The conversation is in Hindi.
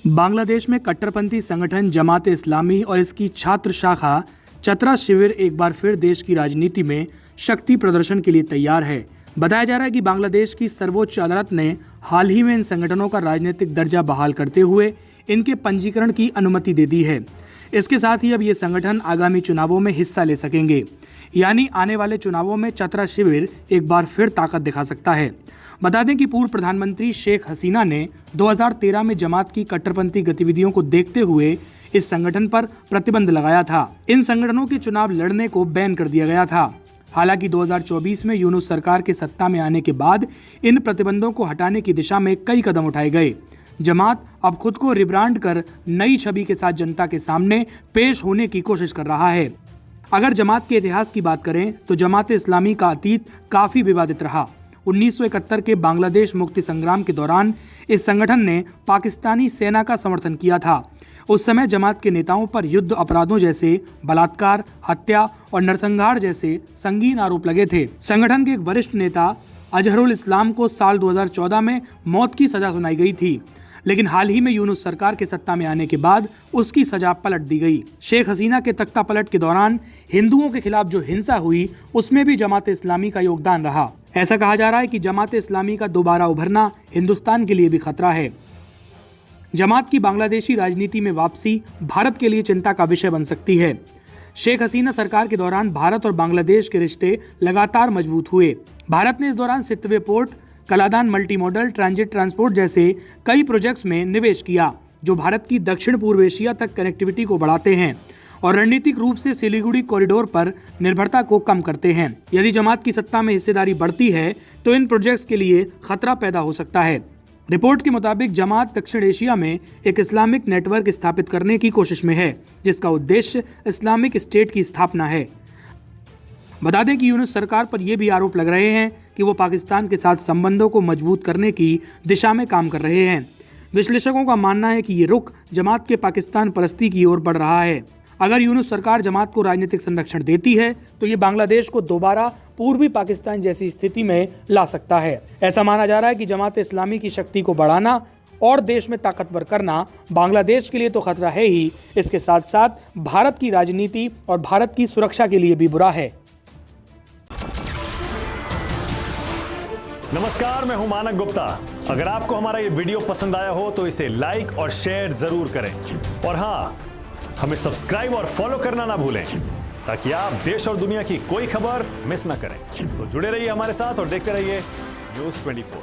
बांग्लादेश में कट्टरपंथी संगठन जमात-ए इस्लामी और इसकी छात्र शाखा चतरा शिविर एक बार फिर देश की राजनीति में शक्ति प्रदर्शन के लिए तैयार है। बताया जा रहा है कि बांग्लादेश की सर्वोच्च अदालत ने हाल ही में इन संगठनों का राजनीतिक दर्जा बहाल करते हुए इनके पंजीकरण की अनुमति दे दी है। इसके साथ ही अब ये संगठन आगामी चुनावों में हिस्सा ले सकेंगे, यानी आने वाले चुनावों में चतरा शिविर एक बार फिर ताकत दिखा सकता है। बता दें कि पूर्व प्रधानमंत्री शेख हसीना ने 2013 में जमात की कट्टरपंथी गतिविधियों को देखते हुए इस संगठन पर प्रतिबंध लगाया था। इन संगठनों के चुनाव लड़ने को बैन कर दिया गया था। हालांकि 2024 में यूनुस सरकार के सत्ता में आने के बाद इन प्रतिबंधों को हटाने की दिशा में कई कदम उठाए गए। जमात अब खुद को रिब्रांड कर नई छवि के साथ जनता के सामने पेश होने की कोशिश कर रहा है। अगर जमात के इतिहास की बात करें तो जमात इस्लामी का अतीत काफी विवादित रहा। 1971 के बांग्लादेश मुक्ति संग्राम के दौरान इस संगठन ने पाकिस्तानी सेना का समर्थन किया था। उस समय जमात के नेताओं पर युद्ध अपराधों जैसे बलात्कार, हत्या और नरसंहार जैसे संगीन आरोप लगे थे। संगठन के एक वरिष्ठ नेता अजहरुल इस्लाम को साल 2014 में मौत की सजा सुनाई गई थी, लेकिन हाल ही में यूनुस सरकार के सत्ता में आने के बाद उसकी सजा पलट दी गई। शेख हसीना के तख्ता पलट के दौरान हिंदुओं के खिलाफ जो हिंसा हुई उसमें भी जमात इस्लामी का योगदान रहा। ऐसा कहा जा रहा है कि जमात इस्लामी का दोबारा उभरना हिंदुस्तान के लिए भी खतरा है। जमात की बांग्लादेशी राजनीति में वापसी भारत के लिए चिंता का विषय बन सकती है। शेख हसीना सरकार के दौरान भारत और बांग्लादेश के रिश्ते लगातार मजबूत हुए। भारत ने इस दौरान Sittwe port, Kaladan multi modal transit transport जैसे कई प्रोजेक्ट्स में निवेश किया, जो भारत की दक्षिण पूर्व एशिया तक कनेक्टिविटी को बढ़ाते हैं और रणनीतिक रूप से सिलीगुड़ी कॉरिडोर पर निर्भरता को कम करते हैं। यदि जमात की सत्ता में हिस्सेदारी बढ़ती है तो इन प्रोजेक्ट्स के लिए खतरा पैदा हो सकता है। रिपोर्ट के मुताबिक जमात दक्षिण एशिया में एक इस्लामिक नेटवर्क स्थापित करने की कोशिश में है, जिसका उद्देश्य इस्लामिक स्टेट की स्थापना है। बता दें कि यूनुस सरकार पर यह भी आरोप लग रहे हैं कि वो पाकिस्तान के साथ संबंधों को मजबूत करने की दिशा में काम कर रहे हैं। विश्लेषकों का मानना है कि ये रुख जमात के पाकिस्तान परस्ती की ओर बढ़ रहा है। अगर यूनुस सरकार जमात को राजनीतिक संरक्षण देती है तो ये बांग्लादेश को दोबारा पूर्वी पाकिस्तान जैसी स्थिति में ला सकता है। ऐसा माना जा रहा है कि जमात इस्लामी की शक्ति को बढ़ाना और देश में ताकतवर करना बांग्लादेश के लिए तो खतरा है ही, इसके साथ साथ भारत की राजनीति और भारत की सुरक्षा के लिए भी बुरा है। नमस्कार, मैं हूं मानक गुप्ता। अगर आपको हमारा ये वीडियो पसंद आया हो तो इसे लाइक और शेयर जरूर करें, और हाँ, हमें सब्सक्राइब और फॉलो करना ना भूलें ताकि आप देश और दुनिया की कोई खबर मिस ना करें। तो जुड़े रहिए हमारे साथ और देखते रहिए न्यूज़ 24।